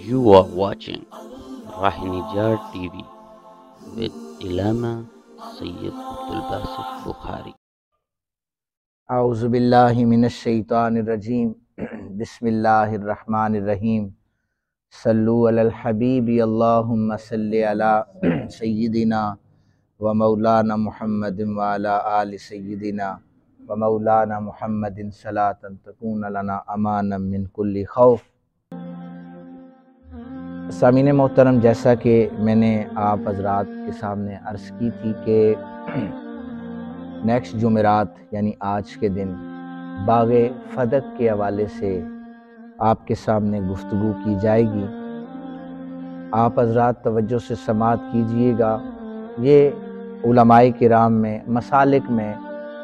You are watching Rahinijar TV with Ilama Sayyid Abdul Basit Bukhari. اعوذ باللہ من الشیطان الرجیم بسم اللہ الرحمن الرحیم صلو علی الحبیب اللہم صلی علی سیدنا و مولانا محمد وعلی آل سیدنا و مولانا محمد صلاۃ تکون لنا امانا من کل خوف۔ سامعین محترم، جیسا کہ میں نے آپ حضرات کے سامنے عرض کی تھی کہ نیکسٹ جمعرات یعنی آج کے دن باغ فدق کے حوالے سے آپ کے سامنے گفتگو کی جائے گی۔ آپ حضرات توجہ سے سماعت کیجئے گا۔ یہ علماء کرام میں مسالک میں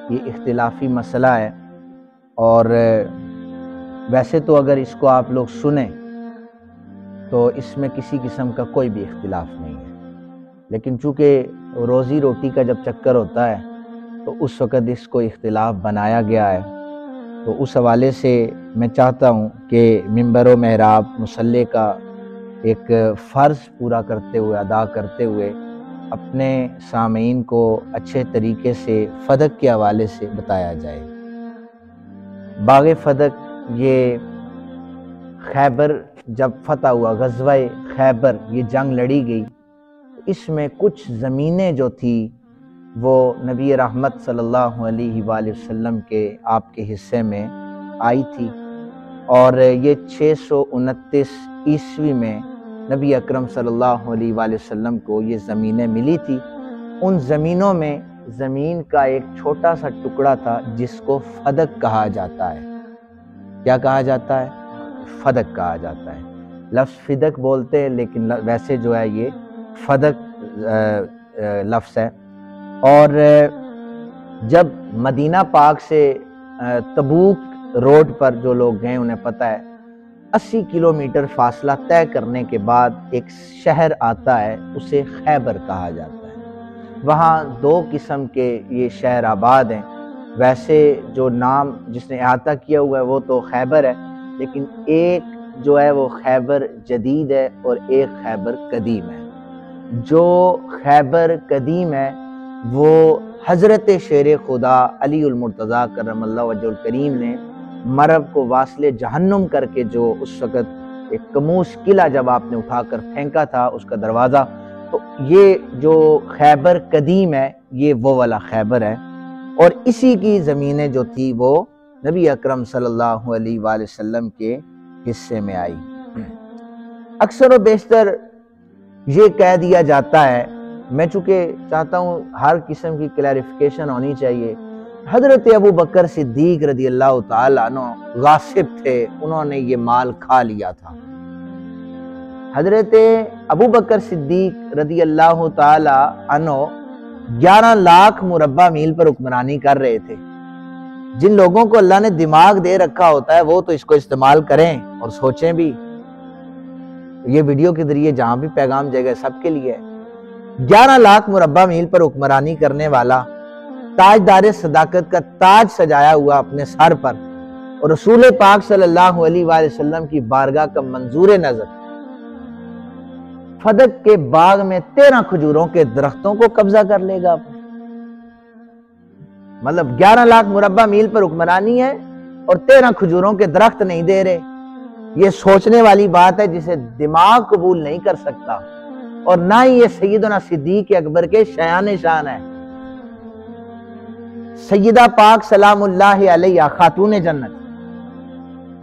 یہ اختلافی مسئلہ ہے، اور ویسے تو اگر اس کو آپ لوگ سنیں تو اس میں کسی قسم کا کوئی بھی اختلاف نہیں ہے، لیکن چونکہ روزی روٹی کا جب چکر ہوتا ہے تو اس وقت اس کو اختلاف بنایا گیا ہے، تو اس حوالے سے میں چاہتا ہوں کہ منبر و محراب مصلی کا ایک فرض پورا کرتے ہوئے ادا کرتے ہوئے اپنے سامعین کو اچھے طریقے سے فدق کے حوالے سے بتایا جائے۔ باغ فدق یہ خیبر جب فتح ہوا، غزوہ خیبر یہ جنگ لڑی گئی، اس میں کچھ زمینیں جو تھی وہ نبی رحمت صلی اللہ علیہ وآلہ وسلم کے آپ کے حصے میں آئی تھی، اور یہ 629 عیسوی میں نبی اکرم صلی اللہ علیہ وآلہ وسلم کو یہ زمینیں ملی تھی۔ ان زمینوں میں زمین کا ایک چھوٹا سا ٹکڑا تھا جس کو فدق کہا جاتا ہے۔ کیا کہا جاتا ہے؟ فدق کہا جاتا ہے۔ لفظ فدق بولتے ہیں لیکن ویسے جو ہے یہ فدق لفظ ہے۔ اور جب مدینہ پاک سے تبوک روڈ پر جو لوگ گئے انہیں پتہ ہے 80 کلومیٹر فاصلہ طے کرنے کے بعد ایک شہر آتا ہے، اسے خیبر کہا جاتا ہے۔ وہاں دو قسم کے یہ شہر آباد ہیں۔ ویسے جو نام جس نے احاطہ کیا ہوا ہے وہ تو خیبر ہے، لیکن ایک جو ہے وہ خیبر جدید ہے اور ایک خیبر قدیم ہے۔ جو خیبر قدیم ہے وہ حضرت شیر خدا علی المرتضیٰ کرم اللہ وجہ الکریم نے مرب کو واصل جہنم کر کے جو اس وقت ایک کموس قلعہ جب آپ نے اٹھا کر پھینکا تھا اس کا دروازہ، تو یہ جو خیبر قدیم ہے یہ وہ والا خیبر ہے، اور اسی کی زمینیں جو تھی وہ نبی اکرم صلی اللہ علیہ وآلہ وسلم کے حصے میں آئی۔ اکثر و بیشتر یہ کہہ دیا جاتا ہے، میں چونکہ چاہتا ہوں ہر قسم کی کلیریفیکیشن ہونی چاہیے، حضرت ابو بکر صدیق رضی اللہ تعالیٰ عنہ غاصب تھے، انہوں نے یہ مال کھا لیا تھا۔ حضرت ابو بکر صدیق رضی اللہ تعالیٰ عنہ 11 لاکھ مربع میل پر حکمرانی کر رہے تھے۔ جن لوگوں کو اللہ نے دماغ دے رکھا ہوتا ہے وہ تو اس کو استعمال کریں اور سوچیں بھی۔ یہ ویڈیو کے ذریعے جہاں بھی پیغام جائے گا سب کے لیے ہے۔ 11 لاکھ مربع میل پر حکمرانی کرنے والا، تاجدار صداقت کا تاج سجایا ہوا اپنے سر پر، اور رسول پاک صلی اللہ علیہ وآلہ وسلم کی بارگاہ کا منظور نظر فدق کے باغ میں 13 کھجوروں کے درختوں کو قبضہ کر لے گا۔ مطلب 11 لاکھ مربع میل پر حکمرانی ہے اور 13 کھجوروں کے درخت نہیں دے رہے۔ یہ سوچنے والی بات ہے جسے دماغ قبول نہیں کر سکتا، اور نہ ہی یہ سیدنا صدیق اکبر کے شایان شان ہے۔ سیدہ پاک سلام اللہ علیہ خاتون جنت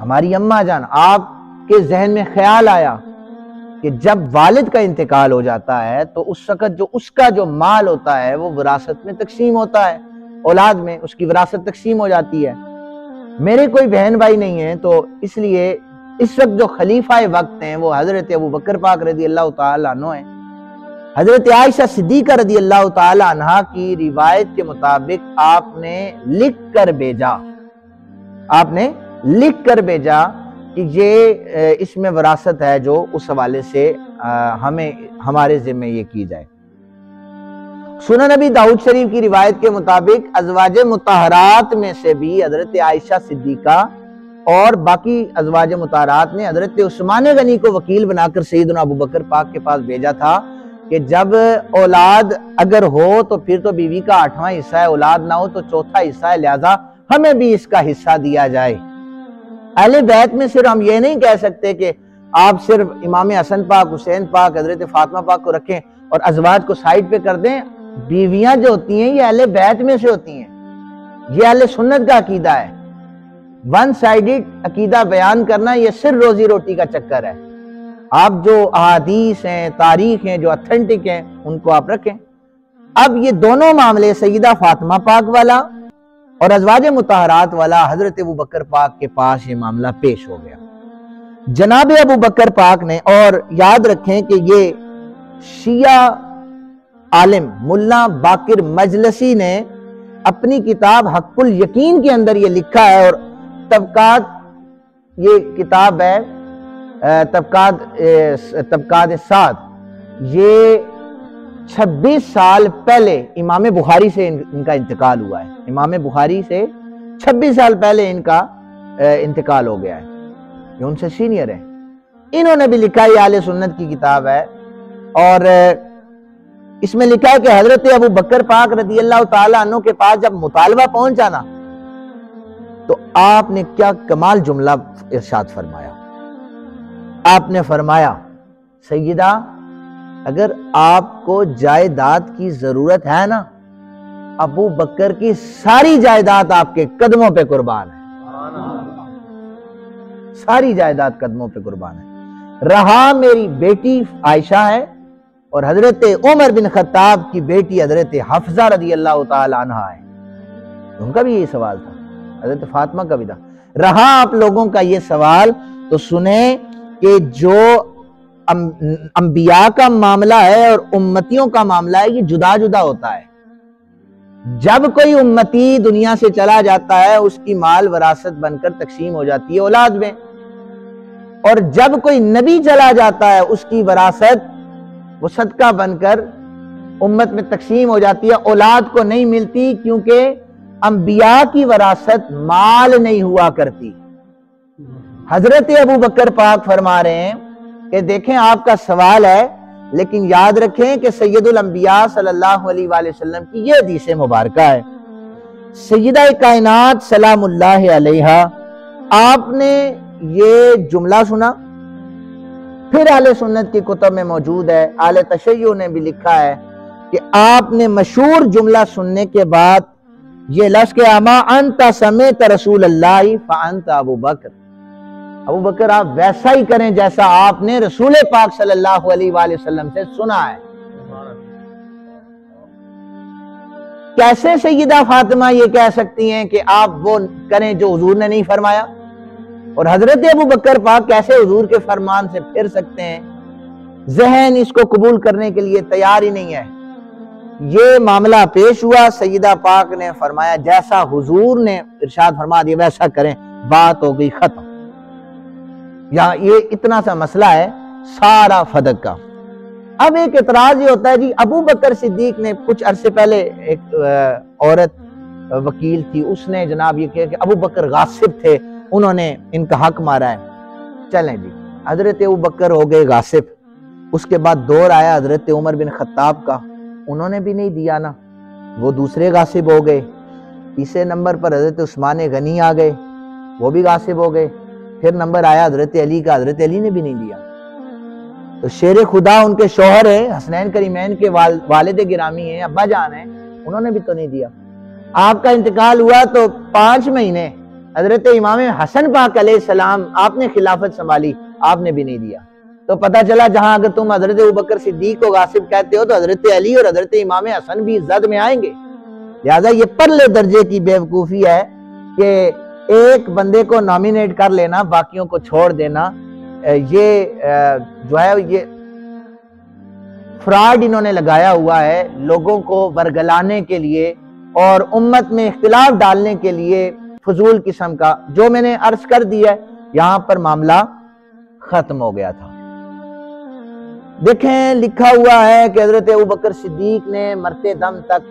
ہماری اماں جان، آپ کے ذہن میں خیال آیا کہ جب والد کا انتقال ہو جاتا ہے تو اس وقت جو اس کا جو مال ہوتا ہے وہ وراثت میں تقسیم ہوتا ہے، اولاد میں اس کی وراثت تقسیم ہو جاتی ہے۔ میرے کوئی بہن بھائی نہیں ہیں، تو اس لیے اس وقت جو خلیفہ وقت ہیں وہ حضرت ابو بکر پاک رضی اللہ تعالیٰ عنہ ہیں۔ حضرت عائشہ صدیقہ رضی اللہ تعالیٰ عنہ کی روایت کے مطابق آپ نے لکھ کر بھیجا کہ یہ اس میں وراثت ہے جو اس حوالے سے ہمارے ذمہ یہ کی جائے۔ سنن نبی داؤد شریف کی روایت کے مطابق ازواج مطہرات میں سے بھی حضرت عائشہ صدیقہ اور باقی ازواج مطہرات نے حضرت عثمان غنی کو وکیل بنا کر سیدنا ابو بکر پاک کے پاس بھیجا تھا کہ جب اولاد اگر ہو تو پھر تو بیوی کا 8واں حصہ ہے، اولاد نہ ہو تو 4تھا حصہ ہے، لہذا ہمیں بھی اس کا حصہ دیا جائے۔ اہل بیت میں صرف ہم یہ نہیں کہہ سکتے کہ آپ صرف امام حسن پاک، حسین پاک، حضرت فاطمہ پاک کو رکھیں اور ازواج کو سائڈ پہ کر دیں۔ بیویاں جو ہوتی ہیں یہ اہل بیت میں سے ہوتی ہیں، یہ اہل سنت کا عقیدہ ہے۔ ون سائیڈڈ عقیدہ بیان کرنا یہ صرف روزی روٹی کا چکر ہے۔ آپ جو احادیث ہیں، تاریخ ہیں، جو اتھینٹک ہیں، ان کو آپ رکھیں۔ اب یہ دونوں معاملے سیدہ فاطمہ پاک والا اور ازواج مطہرات والا حضرت ابو بکر پاک کے پاس یہ معاملہ پیش ہو گیا۔ جناب ابو بکر پاک نے، اور یاد رکھیں کہ یہ شیعہ عالم ملا باقر مجلسی نے اپنی کتاب حق الیقین کے اندر یہ لکھا ہے، اور طبقات، یہ کتاب ہے طبقات سعد، یہ 26 سال پہلے امام بخاری سے ان کا انتقال ہوا ہے۔ امام بخاری سے 26 سال پہلے ان کا انتقال ہو گیا ہے، یہ ان سے سینئر ہے۔ انہوں نے بھی لکھا، یہ اہل سنت کی کتاب ہے، اور اس میں لکھا ہے کہ حضرت ابو بکر پاک رضی اللہ تعالیٰ عنہ کے پاس جب مطالبہ پہنچا نا تو آپ نے کیا کمال جملہ ارشاد فرمایا۔ آپ نے فرمایا، سیدہ اگر آپ کو جائیداد کی ضرورت ہے نا، ابو بکر کی ساری جائیداد آپ کے قدموں پہ قربان ہے، ساری جائیداد قدموں پہ قربان ہے۔ رہا میری بیٹی عائشہ ہے، اور حضرت عمر بن خطاب کی بیٹی حضرت حفصہ رضی اللہ تعالی عنہ ہے، ان کا بھی یہی سوال تھا، حضرت فاطمہ کا بھی تھا۔ رہا آپ لوگوں کا یہ سوال تو سنیں کہ جو انبیاء کا معاملہ ہے اور امتیوں کا معاملہ ہے یہ جدا جدا ہوتا ہے۔ جب کوئی امتی دنیا سے چلا جاتا ہے اس کی مال وراثت بن کر تقسیم ہو جاتی ہے اولاد میں، اور جب کوئی نبی چلا جاتا ہے اس کی وراثت وہ صدقہ بن کر امت میں تقسیم ہو جاتی ہے، اولاد کو نہیں ملتی، کیونکہ انبیاء کی وراثت مال نہیں ہوا کرتی۔ حضرت ابو بکر پاک فرما رہے ہیں کہ دیکھیں آپ کا سوال ہے، لیکن یاد رکھیں کہ سید الانبیاء صلی اللہ علیہ وآلہ وسلم کی یہ حدیث مبارکہ ہے۔ سیدہ کائنات سلام اللہ علیہا، آپ نے یہ جملہ سنا، پھر اہل سنت کی کتب میں موجود ہے، اہل تشیع نے بھی لکھا ہے کہ آپ نے مشہور جملہ سننے کے بعد یہ لفظ کہ اما انت سمیت رسول اللہ فانت ابو بکر، ابو بکر آپ ویسا ہی کریں جیسا آپ نے رسول پاک صلی اللہ علیہ وآلہ وسلم سے سنا ہے۔ کیسے سیدہ فاطمہ یہ کہہ سکتی ہیں کہ آپ وہ کریں جو حضور نے نہیں فرمایا، اور حضرت ابو بکر پاک کیسے حضور کے فرمان سے پھر سکتے ہیں؟ ذہن اس کو قبول کرنے کے لیے تیار ہی نہیں ہے۔ یہ معاملہ پیش ہوا، سیدہ پاک نے فرمایا جیسا حضور نے ارشاد فرما دیا ویسا کریں، بات ہو گئی ختم۔ یہاں یہ اتنا سا مسئلہ ہے سارا فدق کا۔ اب ایک اعتراض یہ ہوتا ہے جی ابو بکر صدیق نے کچھ عرصے پہلے ایک عورت وکیل تھی، اس نے جناب یہ کہا کہ ابو بکر غاصب تھے، انہوں نے ان کا حق مارا ہے۔ چلیں جی، حضرت ابو بکر ہو گئے غاصب، اس کے بعد دور آیا حضرت عمر بن خطاب کا، انہوں نے بھی نہیں دیا نا، وہ دوسرے غاصب ہو گئے۔ تیسرے نمبر پر حضرت عثمان غنی آ گئے، وہ بھی غاصب ہو گئے۔ پھر نمبر آیا حضرت علی کا، حضرت علی نے بھی نہیں دیا۔ تو شیر خدا ان کے شوہر ہیں، حسنین کریمین کے والد گرامی ہیں، ابا جان ہیں، انہوں نے بھی تو نہیں دیا۔ آپ کا انتقال ہوا تو 5 مہینے حضرت امام حسن پاک علیہ السلام آپ نے خلافت سنبھالی، آپ نے بھی نہیں دیا۔ تو پتہ چلا جہاں اگر تم حضرت ابوبکر صدیق کو غاصب کہتے ہو تو حضرت علی اور حضرت امام حسن بھی زد میں آئیں گے۔ لہذا یہ پرلے درجے کی بیوقوفی ہے کہ ایک بندے کو نامینیٹ کر لینا، باقیوں کو چھوڑ دینا، یہ جو ہے یہ فراڈ انہوں نے لگایا ہوا ہے لوگوں کو ورگلانے کے لیے اور امت میں اختلاف ڈالنے کے لیے، فضول قسم کا۔ جو میں نے عرض کر دیا ہے یہاں پر معاملہ ختم ہو گیا تھا۔ دیکھیں لکھا ہوا ہے کہ حضرت ابوبکر صدیق نے مرتے دم تک،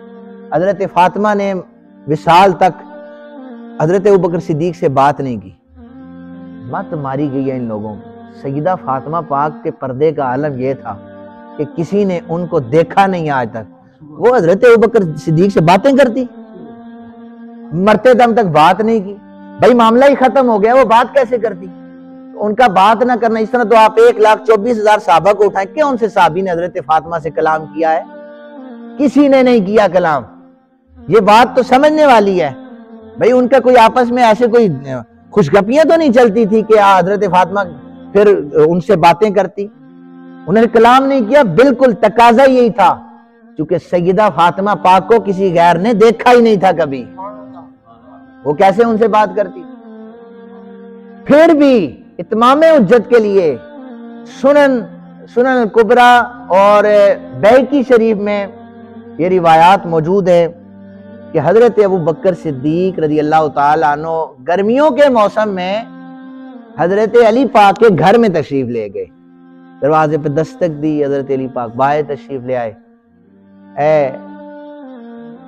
حضرت فاطمہ نے وصال تک حضرت ابوبکر صدیق سے بات نہیں کی۔ مت ماری گئی ہے ان لوگوں کی۔ سیدہ فاطمہ پاک کے پردے کا عالم یہ تھا کہ کسی نے ان کو دیکھا نہیں آج تک۔ وہ حضرت ابوبکر صدیق سے باتیں کرتی، مرتے دم تک بات نہیں کی، بھائی معاملہ ہی ختم ہو گیا، وہ بات کیسے کرتی؟ ان کا بات نہ کرنا، اس طرح تو آپ 1,24,000 صحابہ کو اٹھائیں، کیا ان سے صحابی نے حضرت فاطمہ سے کلام کیا ہے؟ کسی نے نہیں کیا کلام۔ یہ بات تو سمجھنے والی ہے، بھائی ان کا کوئی آپس میں ایسے کوئی خوشگپیاں تو نہیں چلتی تھی کہ حضرت فاطمہ پھر ان سے باتیں کرتی؟ انہوں نے کلام نہیں کیا، بالکل تقاضا یہی تھا، چونکہ سیدہ فاطمہ پاک کو کسی غیر نے دیکھا ہی نہیں تھا کبھی، وہ کیسے ان سے بات کرتی؟ پھر بھی اتمام حجت کے لیے سنن الکبریٰ اور بیہقی شریف میں یہ روایات موجود ہے کہ حضرت ابوبکر صدیق رضی اللہ تعالیٰ عنہ گرمیوں کے موسم میں حضرت علی پاک کے گھر میں تشریف لے گئے، دروازے پہ دستک دی، حضرت علی پاک باہر تشریف لے آئے، اے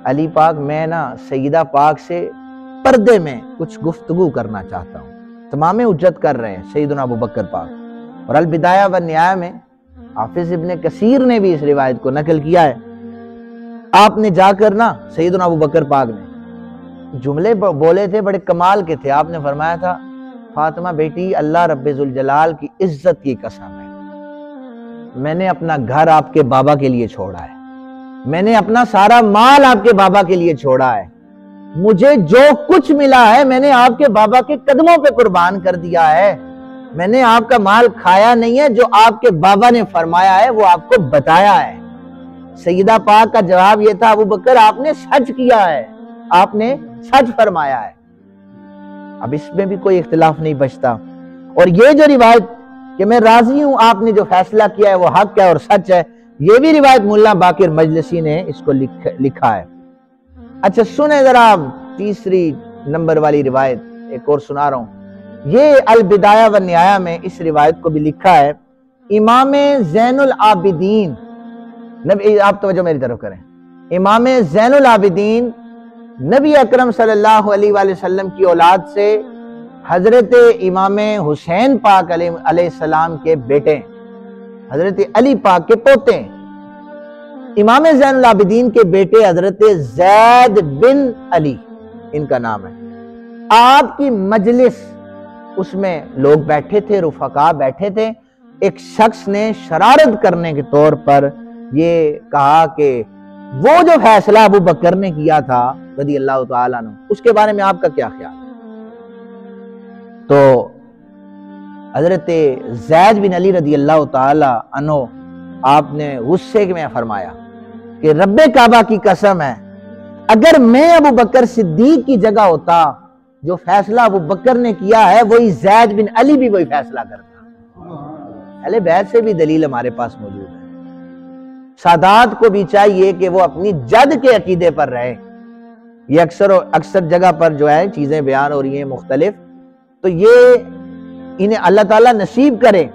علی پاک میں نا سیدہ پاک سے پردے میں کچھ گفتگو کرنا چاہتا ہوں۔ تمام حجت کر رہے ہیں سیدنا ابوبکر پاک، اور البدایہ والنہایہ میں حافظ ابن کثیر نے بھی اس روایت کو نقل کیا ہے۔ آپ نے جا کر نا سیدنا ابوبکر پاک نے جملے بولے تھے، بڑے کمال کے تھے۔ آپ نے فرمایا تھا، فاطمہ بیٹی اللہ رب ذوالجلال کی عزت کی قسم ہے، میں نے اپنا گھر آپ کے بابا کے لیے چھوڑا ہے، میں نے اپنا سارا مال آپ کے بابا کے لیے چھوڑا ہے، مجھے جو کچھ ملا ہے میں نے آپ کے بابا کے قدموں پہ قربان کر دیا ہے، میں نے آپ کا مال کھایا نہیں ہے، جو آپ کے بابا نے فرمایا ہے وہ آپ کو بتایا ہے۔ سیدہ پاک کا جواب یہ تھا، ابوبکر آپ نے سچ کیا ہے، آپ نے سچ فرمایا ہے۔ اب اس میں بھی کوئی اختلاف نہیں بچتا، اور یہ جو روایت کہ میں راضی ہوں، آپ نے جو فیصلہ کیا ہے وہ حق ہے اور سچ ہے، یہ بھی روایت مولانا باقر مجلسی نے اس کو لکھا ہے۔ اچھا سنیں ذرا، تیسری نمبر والی روایت ایک اور سنا رہا ہوں۔ یہ البدایہ والنہایہ میں اس روایت کو بھی لکھا ہے، امام زین العابدین، آپ توجہ میری طرف کریں، امام زین العابدین نبی اکرم صلی اللہ علیہ وآلہ وسلم کی اولاد سے حضرت امام حسین پاک علیہ السلام کے بیٹے، حضرت علی پاک کے پوتے، امام زین العابدین کے بیٹے حضرت زید بن علی ان کا نام ہے۔ آپ کی مجلس، اس میں لوگ بیٹھے تھے، رفقا بیٹھے تھے، ایک شخص نے شرارت کرنے کے طور پر یہ کہا کہ وہ جو فیصلہ ابوبکر نے کیا تھا رضی اللہ تعالیٰ عنہ، اس کے بارے میں آپ کا کیا خیال ہے؟ تو حضرت زید بن علی رضی اللہ تعالیٰ عنہ آپ نے غصے میں فرمایا کہ رب کعبہ کی قسم ہے، اگر میں ابوبکر صدیق کی جگہ ہوتا، جو فیصلہ ابوبکر نے کیا ہے وہی زید بن علی بھی وہی فیصلہ کرتا۔ اہل بیت سے بھی دلیل ہمارے پاس موجود ہے۔ سادات کو بھی چاہیے کہ وہ اپنی جد کے عقیدے پر رہے۔ یہ اکثر جگہ پر جو ہے چیزیں بیان ہو رہی ہیں مختلف، تو یہ انہیں اللہ تعالیٰ نصیب کرے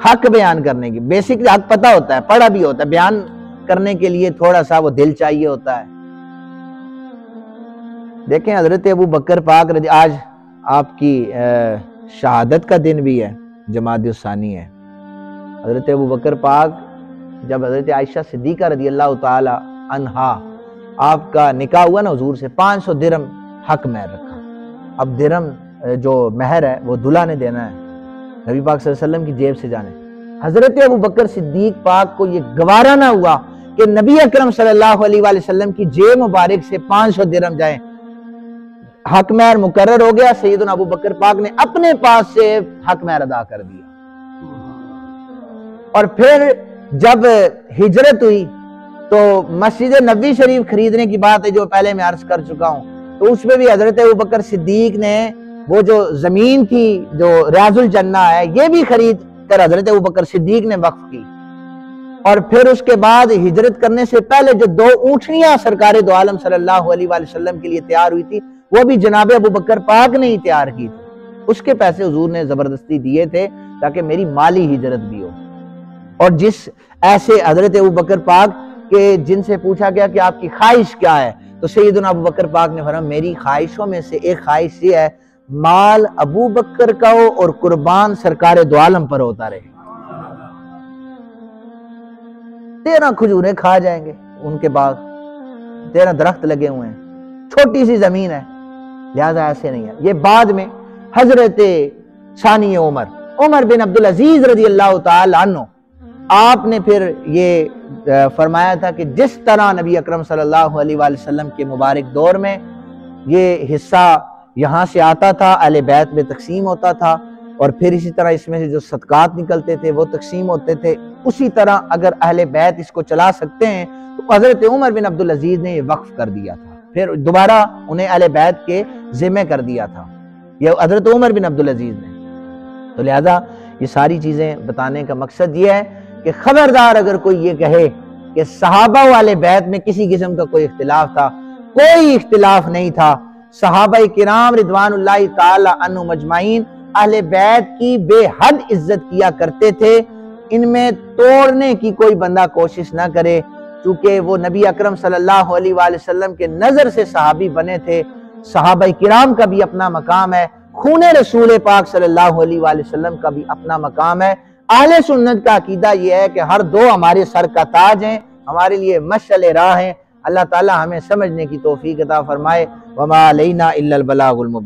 حق بیان کرنے کی۔ بیسک حق پتہ ہوتا ہے، پڑھا بھی ہوتا ہے، بیان کرنے کے لیے تھوڑا سا وہ دل چاہیے ہوتا ہے۔ دیکھیں حضرت ابوبکر پاک آج آپ کی شہادت کا دن بھی ہے، جمادی الثانی ہے۔ حضرت ابوبکر پاک جب حضرت عائشہ صدیقہ رضی اللہ تعالی عنہا آپ کا نکاح ہوا نا حضور سے، 500 درہم حق مہر رکھا۔ اب درہم جو مہر ہے وہ دلہا نے دینا ہے، نبی پاک صلی اللہ علیہ وسلم کی جیب سے جانے۔ حضرت ابوبکر صدیق پاک کو یہ گوارا نہ ہوا کہ نبی اکرم صلی اللہ علیہ وآلہ وسلم کی جیب مبارک سے 500 درہم جائیں۔ حق مہر مقرر ہو گیا، سیدنا ابوبکر پاک نے اپنے پاس سے حق مہر ادا کر دیا۔ اور پھر جب ہجرت ہوئی تو مسجد نبوی شریف خریدنے کی بات ہے جو پہلے میں عرض کر چکا ہوں، تو اس میں بھی حضرت ابوبکر صدیق نے وہ جو زمین تھی جو ریاض الجنہ ہے یہ بھی خرید کر حضرت ابوبکر صدیق نے وقف کی۔ اور پھر اس کے بعد ہجرت کرنے سے پہلے جو 2 اونٹنیاں سرکار دو عالم صلی اللہ علیہ وآلہ وسلم کے لیے تیار ہوئی تھی وہ بھی جناب ابوبکر پاک نے ہی تیار کی تھی، اس کے پیسے حضور نے زبردستی دیے تھے تاکہ میری مالی ہجرت بھی ہو۔ اور جس ایسے حضرت ابوبکر پاک کے جن سے پوچھا گیا کہ آپ کی خواہش کیا ہے، تو سیدنا ابوبکر پاک نے فرمایا میری خواہشوں میں سے ایک خواہش یہ ہے مال ابو بکر کا ہو اور قربان سرکار دو عالم پر ہوتا رہے۔ 13 کھجوریں کھا جائیں گے ان کے باغ، 13 درخت لگے ہوئے ہیں، چھوٹی سی زمین ہے، لہذا ایسے نہیں ہے۔ یہ بعد میں حضرت ثانی عمر بن عبدالعزیز رضی اللہ تعالی عنہ، آپ نے پھر یہ فرمایا تھا کہ جس طرح نبی اکرم صلی اللہ علیہ وآلہ وسلم کے مبارک دور میں یہ حصہ یہاں سے آتا تھا، اہل بیت میں تقسیم ہوتا تھا، اور پھر اسی طرح اس میں سے جو صدقات نکلتے تھے وہ تقسیم ہوتے تھے، اسی طرح اگر اہل بیت اس کو چلا سکتے ہیں تو حضرت عمر بن عبدالعزیز نے یہ وقف کر دیا تھا، پھر دوبارہ انہیں اہل بیت کے ذمہ کر دیا تھا یہ حضرت عمر بن عبدالعزیز نے۔ تو لہذا یہ ساری چیزیں بتانے کا مقصد یہ ہے کہ خبردار اگر کوئی یہ کہے کہ صحابہ والے بیت میں کسی قسم کا کوئی اختلاف تھا، کوئی اختلاف نہیں تھا۔ صحابہ کرام رضوان اللہ تعالی عنہ مجمعین اہل بیت کی بے حد عزت کیا کرتے تھے، ان میں توڑنے کی کوئی بندہ کوشش نہ کرے، چونکہ وہ نبی اکرم صلی اللہ علیہ وآلہ وسلم کے نظر سے صحابی بنے تھے۔ صحابہ کرام کا بھی اپنا مقام ہے، خون رسول پاک صلی اللہ علیہ وآلہ وسلم کا بھی اپنا مقام ہے۔ اہل سنت کا عقیدہ یہ ہے کہ ہر دو ہمارے سر کا تاج ہیں، ہمارے لیے مشعل راہ ہیں۔ اللہ تعالی ہمیں سمجھنے کی توفیق عطا فرمائے۔ وما علینا الا البلاغ المبین۔